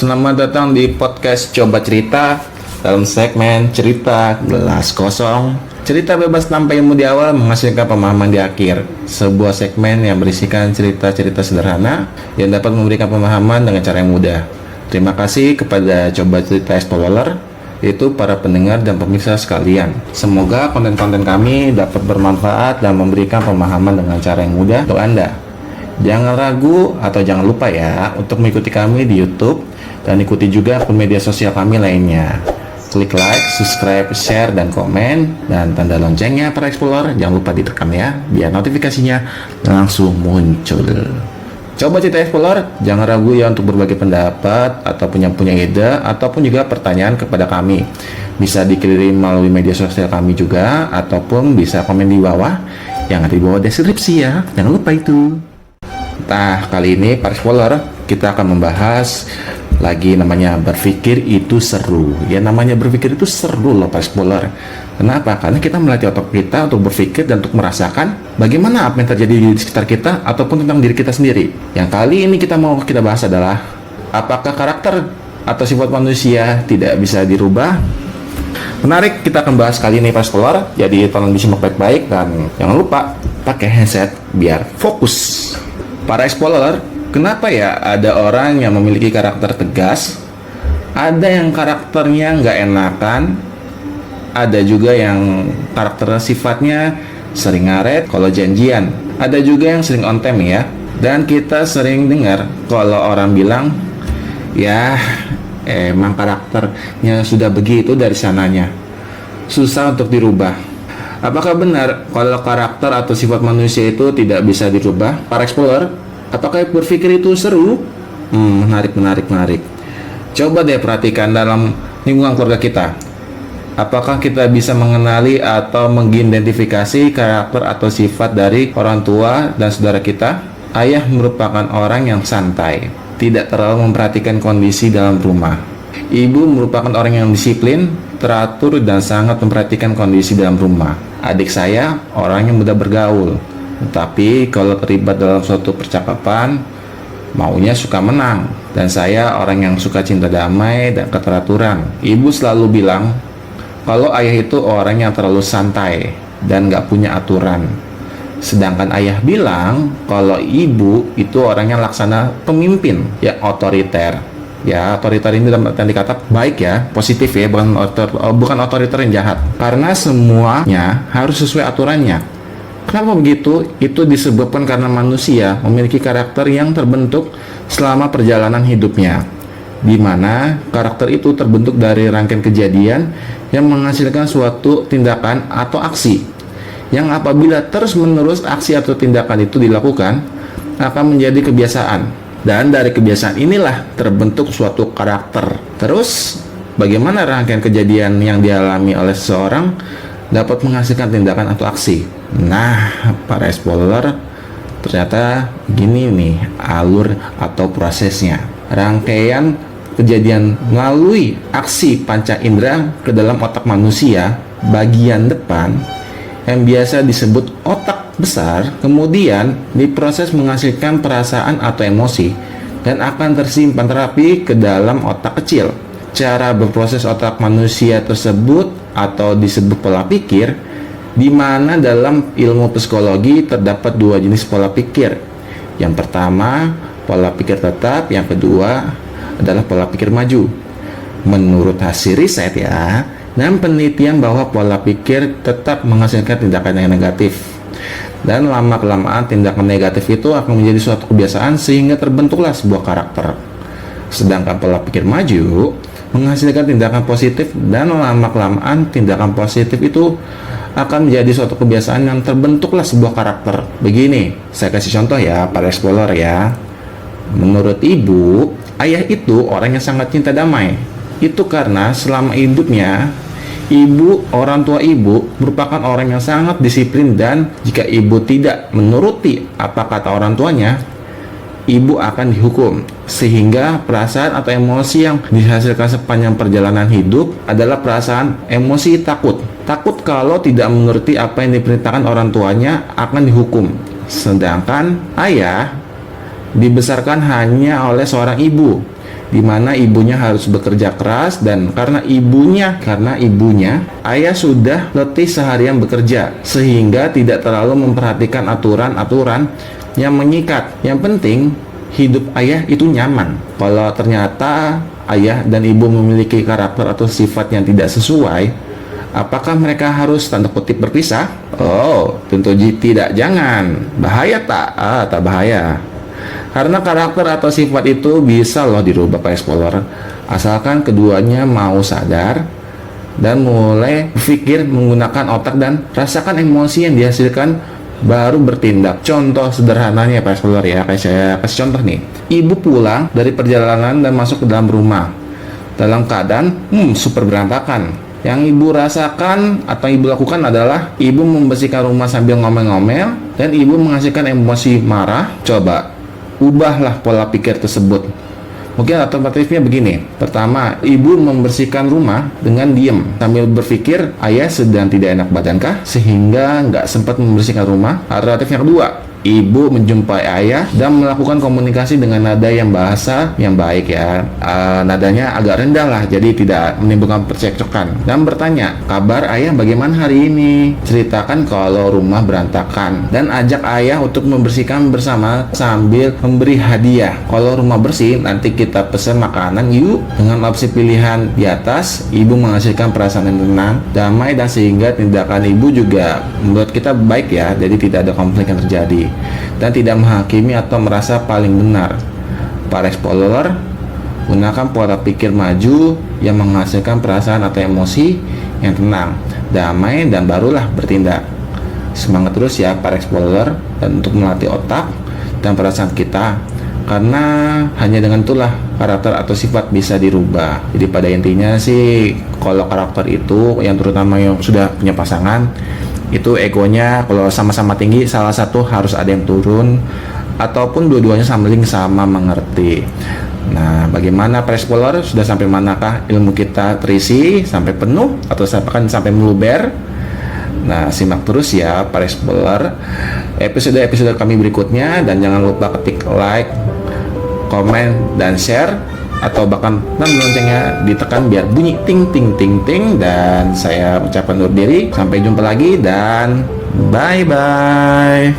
selamat datang di podcast Coba Cerita dalam segmen Cerita Gelas Kosong. Cerita bebas tanpa ilmu di awal menghasilkan pemahaman di akhir. Sebuah segmen yang berisikan cerita-cerita sederhana yang dapat memberikan pemahaman dengan cara yang mudah. Terima kasih kepada Coba Cerita Explorer, yaitu para pendengar dan pemirsa sekalian. Semoga konten-konten kami dapat bermanfaat dan memberikan pemahaman dengan cara yang mudah untuk Anda. Jangan ragu atau jangan lupa ya untuk mengikuti kami di YouTube dan ikuti juga akun media sosial kami lainnya. Klik like, subscribe, share, dan komen, dan tanda loncengnya para Explorer jangan lupa ditekan ya, biar notifikasinya langsung muncul. Coba Cerita Explorer, jangan ragu ya untuk berbagi pendapat ataupun yang punya ide ataupun juga pertanyaan kepada kami. Bisa dikirim melalui media sosial kami juga ataupun bisa komen di bawah yang ada di bawah deskripsi ya. Jangan lupa itu. Nah, kali ini para Explorer kita akan membahas lagi namanya berpikir itu seru. Ya, namanya berpikir itu seru loh para Explorer. Kenapa? Karena kita melatih otak kita untuk berpikir dan untuk merasakan bagaimana apa yang terjadi di sekitar kita ataupun tentang diri kita sendiri. Yang kali ini kita bahas adalah apakah karakter atau sifat manusia tidak bisa dirubah? Menarik, kita akan bahas kali ini para Explorer. Jadi tolong disimak baik-baik dan jangan lupa pakai headset biar fokus. Para Explorer, kenapa ya ada orang yang memiliki karakter tegas, ada yang karakternya nggak enakan, ada juga yang karakter sifatnya sering ngaret kalau janjian, ada juga yang sering on time ya. Dan kita sering dengar kalau orang bilang, ya emang karakternya sudah begitu dari sananya, susah untuk dirubah. Apakah benar kalau karakter atau sifat manusia itu tidak bisa dirubah? Para Explorer, apakah berpikir itu seru? Menarik. Coba deh perhatikan dalam lingkungan keluarga kita. Apakah kita bisa mengenali atau mengidentifikasi karakter atau sifat dari orang tua dan saudara kita? Ayah merupakan orang yang santai, tidak terlalu memperhatikan kondisi dalam rumah. Ibu merupakan orang yang disiplin, teratur, dan sangat memperhatikan kondisi dalam rumah. Adik saya orang yang mudah bergaul, tetapi kalau terlibat dalam suatu percakapan, maunya suka menang. Dan saya orang yang suka cinta damai dan keteraturan. Ibu selalu bilang kalau ayah itu orang yang terlalu santai dan gak punya aturan. Sedangkan ayah bilang kalau ibu itu orangnya laksana pemimpin, yang otoriter. Ya, otoriter ini dalam arti kata baik ya, positif ya, bukan otoriter yang jahat. Karena semuanya harus sesuai aturannya. Kenapa begitu? Itu disebabkan karena manusia memiliki karakter yang terbentuk selama perjalanan hidupnya, di mana karakter itu terbentuk dari rangkaian kejadian yang menghasilkan suatu tindakan atau aksi, yang apabila terus-menerus aksi atau tindakan itu dilakukan akan menjadi kebiasaan. Dan dari kebiasaan inilah terbentuk suatu karakter. Terus, bagaimana rangkaian kejadian yang dialami oleh seseorang dapat menghasilkan tindakan atau aksi? Nah, para Explorer, ternyata gini nih alur atau prosesnya. Rangkaian kejadian melalui aksi panca indera ke dalam otak manusia bagian depan yang biasa disebut otak besar, kemudian diproses menghasilkan perasaan atau emosi dan akan tersimpan terapi ke dalam otak kecil. Cara berproses otak manusia tersebut atau disebut pola pikir, di mana dalam ilmu psikologi terdapat dua jenis pola pikir. Yang pertama, pola pikir tetap, yang kedua adalah pola pikir maju. Menurut hasil riset ya, dan penelitian bahwa pola pikir tetap menghasilkan tindakan yang negatif. Dan lama-kelamaan tindakan negatif itu akan menjadi suatu kebiasaan sehingga terbentuklah sebuah karakter. Sedangkan pola pikir maju menghasilkan tindakan positif dan lama-kelamaan tindakan positif itu akan menjadi suatu kebiasaan yang terbentuklah sebuah karakter. Begini, saya kasih contoh ya para Explorer ya. Menurut ibu, ayah itu orang yang sangat cinta damai. Itu karena selama hidupnya orang tua ibu merupakan orang yang sangat disiplin, dan jika ibu tidak menuruti apa kata orang tuanya, ibu akan dihukum. Sehingga perasaan atau emosi yang dihasilkan sepanjang perjalanan hidup adalah perasaan emosi takut. Takut kalau tidak menuruti apa yang diperintahkan orang tuanya akan dihukum. Sedangkan ayah dibesarkan hanya oleh seorang ibu di mana ibunya harus bekerja keras, dan karena ibunya ayah sudah letih seharian bekerja sehingga tidak terlalu memperhatikan aturan-aturan yang mengikat. Yang penting hidup ayah itu nyaman. Kalau ternyata ayah dan ibu memiliki karakter atau sifat yang tidak sesuai, apakah mereka harus tanda kutip berpisah? Oh, tentu tidak, jangan. Bahaya tak? Tak bahaya. Karena karakter atau sifat itu bisa loh dirubah Pak Explorer, asalkan keduanya mau sadar dan mulai berpikir menggunakan otak dan rasakan emosi yang dihasilkan, baru bertindak. Contoh sederhananya Pak Explorer ya, kayak saya kasih contoh nih. Ibu pulang dari perjalanan dan masuk ke dalam rumah dalam keadaan super berantakan. Yang ibu rasakan atau ibu lakukan adalah ibu membersihkan rumah sambil ngomel-ngomel dan ibu menghasilkan emosi marah. Coba ubahlah pola pikir tersebut. Mungkin alternatifnya begini. Pertama, ibu membersihkan rumah dengan diam sambil berpikir ayah sedang tidak enak badankah sehingga nggak sempat membersihkan rumah. Alternatif yang kedua, ibu menjumpai ayah dan melakukan komunikasi dengan nada yang bahasa yang baik ya. Nadanya agak rendah lah, jadi tidak menimbulkan percekcokan, dan bertanya, kabar ayah bagaimana hari ini? Ceritakan kalau rumah berantakan dan ajak ayah untuk membersihkan bersama sambil memberi hadiah. Kalau rumah bersih, nanti kita pesan makanan yuk. Dengan opsi pilihan di atas, ibu menghasilkan perasaan yang tenang, damai, dan sehingga tindakan ibu juga menurut kita baik ya, jadi tidak ada konflik yang terjadi dan tidak menghakimi atau merasa paling benar. Para Explorer, gunakan pola pikir maju yang menghasilkan perasaan atau emosi yang tenang, damai, dan barulah bertindak. Semangat terus ya para Explorer, dan untuk melatih otak dan perasaan kita, karena hanya dengan itulah karakter atau sifat bisa dirubah. Jadi pada intinya sih, kalau karakter itu yang terutama yang sudah punya pasangan, itu egonya kalau sama-sama tinggi, salah satu harus ada yang turun, ataupun dua-duanya saling sama mengerti. Nah, bagaimana Para Explorer? Sudah sampai manakah ilmu kita terisi? Sampai penuh atau sampai meluber? Nah, simak terus ya Para Explorer episode-episode kami berikutnya, dan jangan lupa ketik like, komen, dan share, atau bahkan loncengnya ditekan biar bunyi ting ting ting ting. Dan saya ucapkan undur diri, sampai jumpa lagi dan bye bye.